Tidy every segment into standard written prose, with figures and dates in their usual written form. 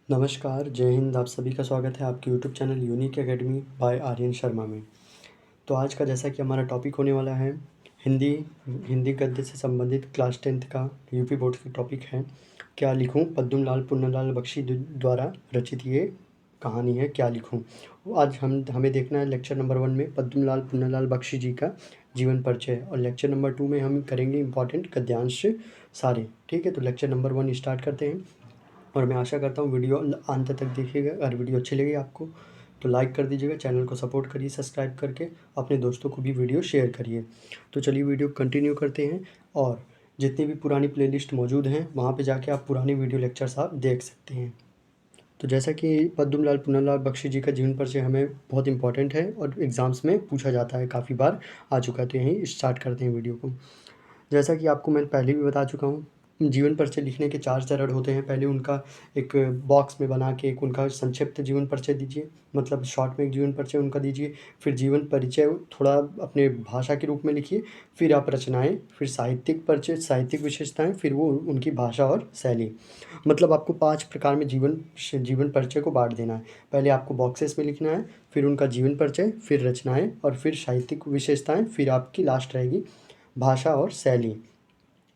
नमस्कार, जय हिंद। आप सभी का स्वागत है आपके YouTube channel unique academy by Aryan Sharma में। तो आज का जैसा कि हमारा टॉपिक होने वाला है हिंदी हिंदी गद्य से संबंधित क्लास 10th का यूपी बोर्ड की टॉपिक है, क्या लिखूं? पद्मलाल पुन्नालाल बख्शी द्वारा रचित ये कहानी है, क्या लिखूं। आज हमें देखना है लेक्चर नंबर 1 में पद्मलाल पुन्नालाल बख्शी जी का जीवन परिचय, और लेक्चर नंबर 2 में हम करेंगे इंपॉर्टेंट गद्यांश सारे। ठीक है, तो लेक्चर नंबर 1 स्टार्ट करते हैं। और मैं आशा करता हूँ वीडियो अंत तक देखिएगा। अगर वीडियो अच्छी लगी आपको तो लाइक कर दीजिएगा, चैनल को सपोर्ट करिए सब्सक्राइब करके, अपने दोस्तों को भी वीडियो शेयर करिए। तो चलिए वीडियो कंटिन्यू करते हैं, और जितनी भी पुरानी प्लेलिस्ट मौजूद हैं वहाँ पे जाके आप पुरानी वीडियो लेक्चर्स आप देख सकते हैं। तो जैसा कि पद्मलाल पुन्नालाल बख्शी जी का जीवन परिचय हमें बहुत इंपॉर्टेंट है और एग्ज़ाम्स में पूछा जाता है, काफ़ी बार आ चुका है। तो यहीं स्टार्ट करते हैं वीडियो को। जैसा कि आपको मैं पहले भी बता चुका हूँ, जीवन परिचय लिखने के 4 चरण होते हैं। पहले उनका एक बॉक्स में बना के एक उनका संक्षिप्त जीवन परिचय दीजिए, मतलब शॉर्ट में एक जीवन परिचय उनका दीजिए। फिर जीवन परिचय थोड़ा अपने भाषा के रूप में लिखिए, फिर आप रचनाएँ, फिर साहित्यिक परिचय, साहित्यिक विशेषताएँ, फिर वो उनकी भाषा और शैली। मतलब आपको 5 प्रकार में जीवन परिचय को बाँट देना है। पहले आपको बॉक्सेस में लिखना है, फिर उनका जीवन परिचय, फिर रचनाएँ और फिर साहित्यिक विशेषताएँ, फिर आपकी लास्ट रहेगी भाषा और शैली।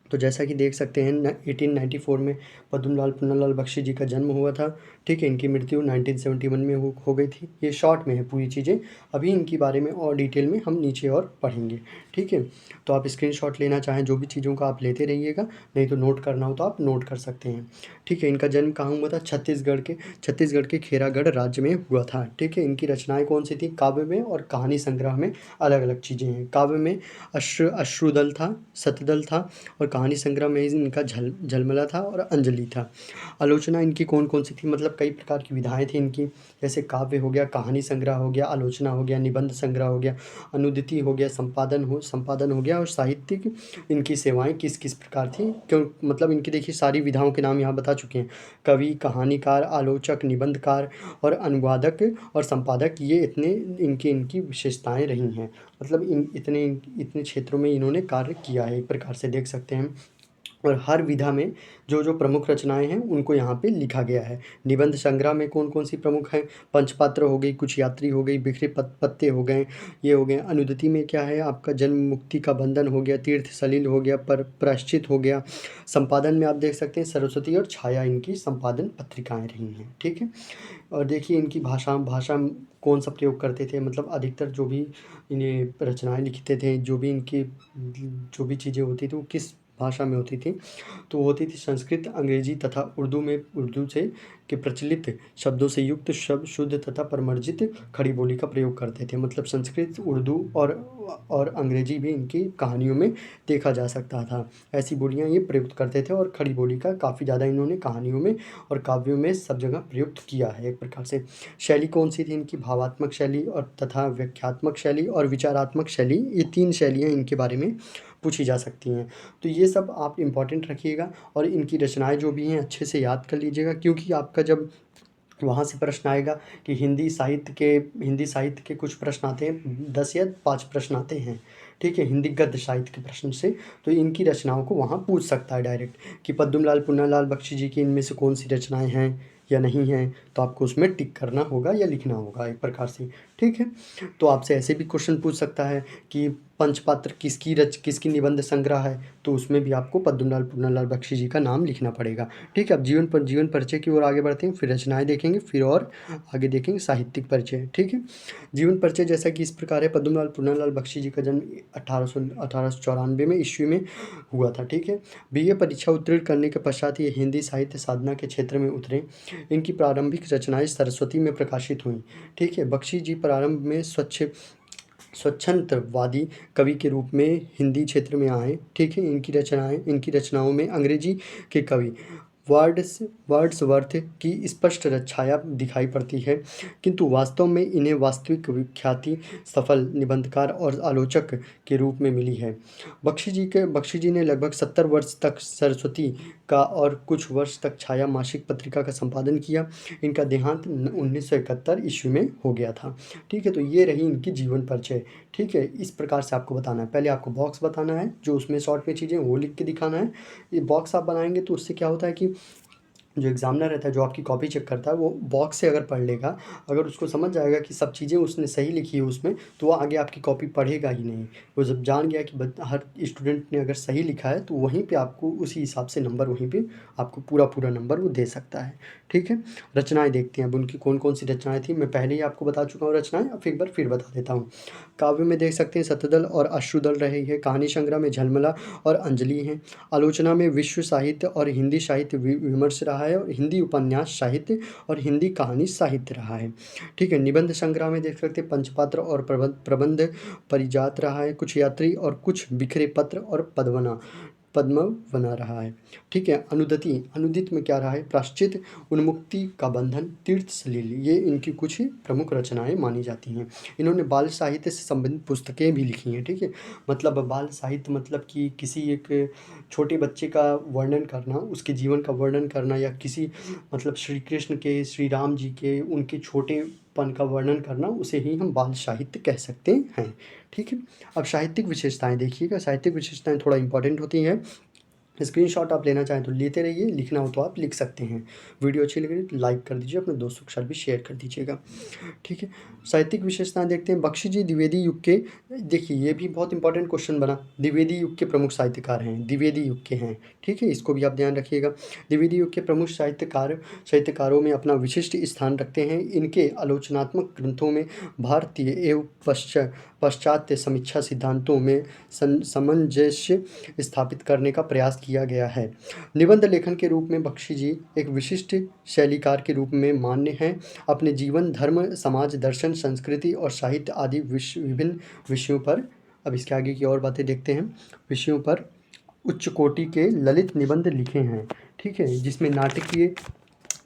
तो जैसा कि देख सकते हैं 1894 में पद्मलाल पुन्नालाल बख्शी जी का जन्म हुआ था। ठीक है, इनकी मृत्यु 1971 में हो गई थी। ये शॉर्ट में है पूरी चीज़ें, अभी इनके बारे में और डिटेल में हम नीचे और पढ़ेंगे। ठीक है, तो आप स्क्रीनशॉट लेना चाहें जो भी चीज़ों का आप लेते रहिएगा, नहीं तो नोट करना हो तो आप नोट कर सकते हैं। ठीक है, इनका जन्म कहाँ हुआ था? छत्तीसगढ़ के खेरागढ़ राज्य में हुआ था। ठीक है, इनकी रचनाएँ कौन सी थी? काव्य में और कहानी संग्रह में अलग अलग चीज़ें हैं। काव्य में अश्रुदल था, शतदल था, और कहानी संग्रह में इनका झलमला था और अंजलि था। आलोचना इनकी कौन कौन सी थी? मतलब कई प्रकार की विधाएँ थी इनकी, जैसे काव्य हो गया, कहानी संग्रह हो गया, आलोचना हो गया, निबंध संग्रह हो गया, अनुदिति हो गया, संपादन हो गया, और साहित्यिक इनकी सेवाएँ किस किस प्रकार थी। क्यों मतलब इनकी देखिए सारी विधाओं के नाम यहाँ बता चुके हैं। कवि, कहानीकार, आलोचक, निबंधकार और अनुवादक और संपादक, ये इतने इनकी विशेषताएँ रही हैं। मतलब इतने इतने क्षेत्रों में इन्होंने कार्य किया है, एक प्रकार से देख सकते हैं। और हर विधा में जो जो प्रमुख रचनाएं हैं उनको यहाँ पे लिखा गया है। निबंध संग्रह में कौन कौन सी प्रमुख हैं? पंचपात्र हो गई, कुछ यात्री हो गई, बिखरे पत्ते हो गए, ये हो गए। अनुदिति में क्या है आपका? जन्म मुक्ति का बंधन हो गया, तीर्थ सलिल हो गया, पर प्रायश्चित हो गया। संपादन में आप देख सकते हैं सरस्वती और छाया इनकी संपादन पत्रिकाएं रही हैं। ठीक है, और देखिए इनकी भाषा भाषा कौन सा प्रयोग करते थे? मतलब अधिकतर जो भी इन्हें रचनाएँ लिखते थे, जो भी इनकी जो भी चीज़ें होती थी वो किस भाषा में होती थी? तो होती थी संस्कृत, अंग्रेजी तथा उर्दू में उर्दू से के प्रचलित शब्दों से युक्त शब्द शुद्ध तथा परमर्जित खड़ी बोली का प्रयोग करते थे। मतलब संस्कृत, उर्दू और अंग्रेजी भी इनकी कहानियों में देखा जा सकता था। ऐसी बोलियाँ ये प्रयुक्त करते थे, और खड़ी बोली का काफ़ी ज़्यादा इन्होंने कहानियों में और काव्यों में सब जगह प्रयुक्त किया है एक प्रकार से। शैली कौन सी थी इनकी? भावात्मक शैली और तथा व्याख्यात्मक शैली और विचारात्मक शैली, ये 3 शैलियाँ इनके बारे में पूछी जा सकती हैं। तो ये सब आप इम्पॉर्टेंट रखिएगा, और इनकी रचनाएँ जो भी हैं अच्छे से याद कर लीजिएगा, क्योंकि आपका जब वहाँ से प्रश्न आएगा कि हिंदी साहित्य के कुछ प्रश्न आते हैं, 10 या 5 प्रश्न आते हैं। ठीक है, हिंदी गद्य साहित्य के प्रश्न से, तो इनकी रचनाओं को वहाँ पूछ सकता है डायरेक्ट कि पद्मलाल पुन्नालाल बख्शी जी की इनमें से कौन सी रचनाएँ हैं या नहीं हैं। तो आपको उसमें टिक करना होगा या लिखना होगा एक प्रकार से। ठीक है, तो आपसे ऐसे भी क्वेश्चन पूछ सकता है कि पंचपात्र किसकी निबंध संग्रह है, तो उसमें भी आपको पद्मलाल पुन्नालाल बख्शी जी का नाम लिखना पड़ेगा। ठीक है, अब जीवन परिचय की ओर आगे बढ़ते हैं, फिर रचनाएँ देखेंगे, फिर और आगे देखेंगे साहित्यिक परिचय। ठीक है, जीवन परिचय जैसा कि इस प्रकार है। पद्मलाल पुन्नालाल बख्शी जी का जन्म 1894 में ईस्वी में हुआ था। ठीक है, बीए परीक्षा उत्तीर्ण करने के पश्चात ये हिंदी साहित्य साधना के क्षेत्र में उतरे। इनकी प्रारंभिक रचनाएँ सरस्वती में प्रकाशित हुईं। ठीक है, बख्शी जी प्रारंभ में स्वच्छंदवादी कवि के रूप में हिंदी क्षेत्र में आए। ठीक है, इनकी रचनाओं में अंग्रेजी के कवि वर्ड्सवर्थ की स्पष्ट छाया दिखाई पड़ती है, किंतु वास्तव में इन्हें वास्तविक ख्याति सफल निबंधकार और आलोचक के रूप में मिली है। बख्शी जी ने लगभग 70 वर्ष तक सरस्वती का और कुछ वर्ष तक छाया मासिक पत्रिका का संपादन किया। इनका देहांत 1971 ईस्वी में हो गया था। ठीक है, तो ये रही इनकी जीवन परिचय। ठीक है, इस प्रकार से आपको बताना है। पहले आपको बॉक्स बताना है, जो उसमें शॉर्ट में चीज़ें वो लिख के दिखाना है। ये बॉक्स आप बनाएंगे तो उससे क्या होता है कि जो एग्ज़ामिनर रहता है, जो आपकी कॉपी चेक करता है, वो बॉक्स से अगर पढ़ लेगा, अगर उसको समझ जाएगा कि सब चीज़ें उसने सही लिखी है उसमें, तो वो आगे आपकी कॉपी पढ़ेगा ही नहीं। वो जब जान गया कि हर स्टूडेंट ने अगर सही लिखा है, तो वहीं पे आपको उसी हिसाब से नंबर, वहीं पे आपको पूरा नंबर वो दे सकता है। ठीक है, रचनाएँ देखते हैं अब उनकी कौन-कौन सी रचनाएँ थी। मैं पहले ही आपको बता चुका हूँ रचनाएँ, अब एक बार फिर बता देता हूँ। काव्य में देख सकते हैं शतदल और अश्रुदल रही है। कहानी संग्रह में झलमला और अंजलि हैं। आलोचना में विश्व साहित्य और हिंदी साहित्य विमर्श रहा है, और हिंदी उपन्यास साहित्य और हिंदी कहानी साहित्य रहा है। ठीक है, निबंध संग्रह में देख सकते हैं पंचपात्र और प्रबंध परिजात रहा है। कुछ यात्री और कुछ बिखरे पत्र और पद्म बना रहा है। ठीक है, अनुदति, अनुदित में क्या रहा है? प्राश्चित, उन्मुक्ति का बंधन, तीर्थ सलील, ये इनकी कुछ प्रमुख रचनाएं मानी जाती हैं। इन्होंने बाल साहित्य से संबंधित पुस्तकें भी लिखी हैं। ठीक है, मतलब बाल साहित्य मतलब कि किसी एक छोटे बच्चे का वर्णन करना, उसके जीवन का वर्णन करना, या किसी मतलब श्री कृष्ण के, श्री राम जी के, उनके छोटेपन का वर्णन करना, उसे ही हम बाल साहित्य कह सकते हैं। ठीक है, अब साहित्यिक विशेषताएं देखिएगा। साहित्यिक विशेषताएं थोड़ा इंपॉर्टेंट होती हैं। स्क्रीनशॉट आप लेना चाहें तो लेते रहिए, लिखना हो तो आप लिख सकते हैं। वीडियो अच्छी लगी तो लाइक कर दीजिए, अपने दोस्तों के साथ भी शेयर कर दीजिएगा। ठीक है, साहित्यिक विशेषताएं देखते हैं। बख्शी जी द्विवेदी युग के, देखिए ये भी बहुत इंपॉर्टेंट क्वेश्चन बना, द्विवेदी युग के प्रमुख साहित्यकार हैं, द्विवेदी युग के हैं। ठीक है, इसको भी आप ध्यान रखिएगा। द्विवेदी युग के प्रमुख साहित्यकारों में अपना विशिष्ट स्थान रखते हैं। इनके आलोचनात्मक ग्रंथों में भारतीय एवं पाश्चात्य समीक्षा सिद्धांतों में सामंजस्य स्थापित करने का प्रयास किया गया है। निबंध लेखन के रूप में बख्शी जी एक विशिष्ट शैलीकार के रूप में मान्य हैं। अपने जीवन, धर्म, समाज, दर्शन, संस्कृति और साहित्य आदि विभिन्न विषयों पर, अब इसके आगे की और बातें देखते हैं, विषयों पर उच्च कोटि के ललित निबंध लिखे हैं। ठीक है,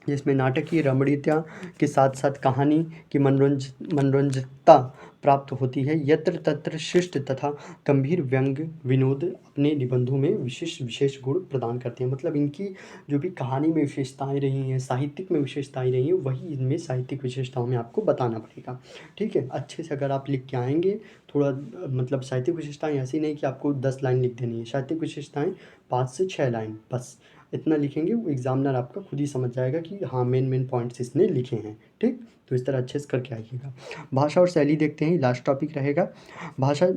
जिसमें नाटकीय रमणीयता के साथ साथ कहानी की मनोरंजकता प्राप्त होती है। यत्र तत्र शिष्ट तथा गंभीर व्यंग विनोद अपने निबंधों में विशेष गुण प्रदान करते हैं। मतलब इनकी जो भी कहानी में विशेषताएं रही हैं, साहित्यिक में विशेषताएं रही हैं, वही इनमें साहित्यिक विशेषताओं में आपको बताना पड़ेगा। ठीक है, अच्छे से अगर आप लिख के आएंगे, थोड़ा मतलब साहित्यिक विशेषताएं ऐसी नहीं कि आपको 10 लाइन लिख देनी है। साहित्यिक विशेषताएं 5 से 6 लाइन, बस इतना लिखेंगे, वो एग्जामिनर आपका खुद ही समझ जाएगा कि हाँ मेन पॉइंट्स इसने लिखे हैं। ठीक, तो इस तरह अच्छे से करके आइएगा। भाषा और शैली देखते हैं, लास्ट टॉपिक रहेगा। भाषा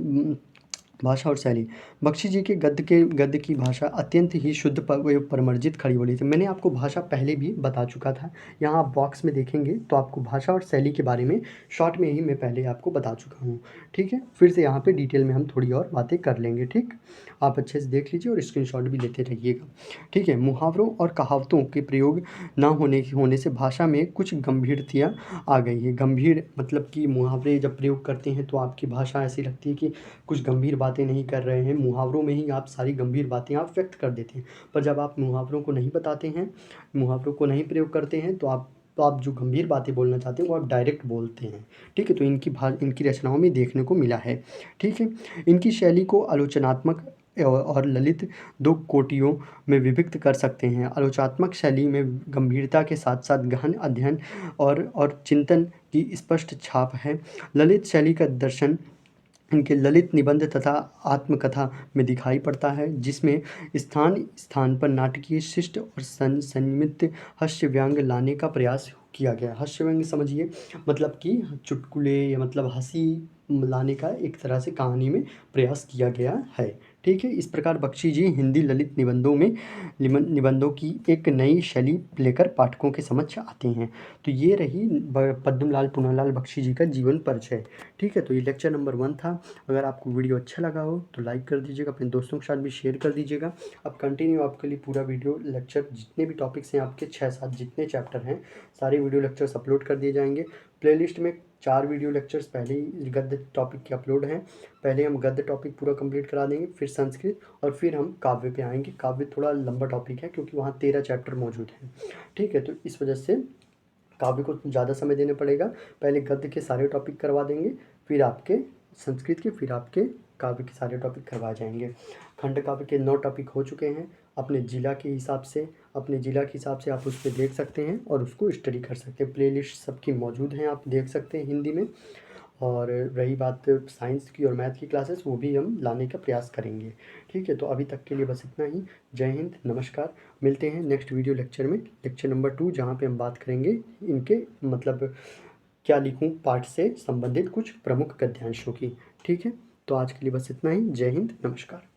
भाषा और शैली। बख्शी जी के गद्य की भाषा अत्यंत ही शुद्ध परमर्जित खड़ी बोली थी। मैंने आपको भाषा पहले भी बता चुका था, यहाँ आप बॉक्स में देखेंगे तो आपको भाषा और शैली के बारे में शॉर्ट में ही मैं पहले आपको बता चुका हूँ। ठीक है, फिर से यहाँ पे डिटेल में हम थोड़ी और बातें कर लेंगे। ठीक, आप अच्छे से देख लीजिए और स्क्रीनशॉट भी लेते रहिएगा। ठीक है, मुहावरों और कहावतों के प्रयोग ना होने से भाषा में कुछ गंभीरतियाँ आ गई है। गंभीर मतलब कि मुहावरे जब प्रयोग करते हैं तो आपकी भाषा ऐसी लगती है कि कुछ गंभीर बातें नहीं कर रहे हैं, मुहावरों में ही आप सारी गंभीर बातें आप व्यक्त कर देते हैं। पर जब आप मुहावरों को नहीं बताते हैं, मुहावरों को नहीं प्रयोग करते हैं, तो आप जो गंभीर बातें बोलना चाहते हैं वो आप डायरेक्ट बोलते हैं। ठीक है, तो इनकी रचनाओं में देखने को मिला है। ठीक है, इनकी शैली को आलोचनात्मक और ललित दो कोटियों में विभक्त कर सकते हैं। आलोचनात्मक शैली में गंभीरता के साथ साथ गहन अध्ययन और चिंतन की स्पष्ट छाप है। ललित शैली का दर्शन इनके ललित निबंध तथा आत्मकथा में दिखाई पड़ता है, जिसमें स्थान स्थान पर नाटकीय शिष्ट और संयमित हास्य व्यंग लाने का प्रयास किया गया। हास्य व्यंग समझिए, मतलब कि चुटकुले या मतलब हंसी लाने का एक तरह से कहानी में प्रयास किया गया है। ठीक है, इस प्रकार बख्शी जी हिंदी ललित निबंधों की एक नई शैली लेकर पाठकों के समक्ष आते हैं। तो ये रही पद्मलाल पुन्नालाल बख्शी जी का जीवन परिचय। ठीक है, तो ये लेक्चर नंबर 1 था। अगर आपको वीडियो अच्छा लगा हो तो लाइक कर दीजिएगा, अपने दोस्तों के साथ भी शेयर कर दीजिएगा। अब कंटिन्यू आपके लिए पूरा वीडियो लेक्चर, जितने भी टॉपिक्स हैं आपके 6-7 जितने चैप्टर हैं, सारे वीडियो लेक्चर्स अपलोड कर दिए जाएंगे। प्लेलिस्ट में 4 वीडियो लेक्चर्स पहले ही गद्य टॉपिक के अपलोड हैं। पहले हम गद्य टॉपिक पूरा कंप्लीट करा देंगे, फिर संस्कृत, और फिर हम काव्य पे आएंगे। काव्य थोड़ा लंबा टॉपिक है क्योंकि वहाँ 13 चैप्टर मौजूद हैं। ठीक है, तो इस वजह से काव्य को ज़्यादा समय देना पड़ेगा। पहले गद्य के सारे टॉपिक करवा देंगे, फिर आपके संस्कृत के, फिर आपके काव्य के सारे टॉपिक करवा जाएंगे। खंड काव्य के 9 टॉपिक हो चुके हैं। अपने ज़िला के हिसाब से आप उस पर देख सकते हैं और उसको स्टडी कर सकते हैं। प्लेलिस्ट सबकी मौजूद हैं, आप देख सकते हैं हिंदी में। और रही बात साइंस की और मैथ की क्लासेस, वो भी हम लाने का प्रयास करेंगे। ठीक है, तो अभी तक के लिए बस इतना ही। जय हिंद, नमस्कार। मिलते हैं नेक्स्ट वीडियो लेक्चर में, लेक्चर नंबर 2, जहाँ पे हम बात करेंगे इनके मतलब क्या लिखूं पाठ से संबंधित कुछ प्रमुख गद्यांशों की। ठीक है, तो आज के लिए बस इतना ही। जय हिंद, नमस्कार।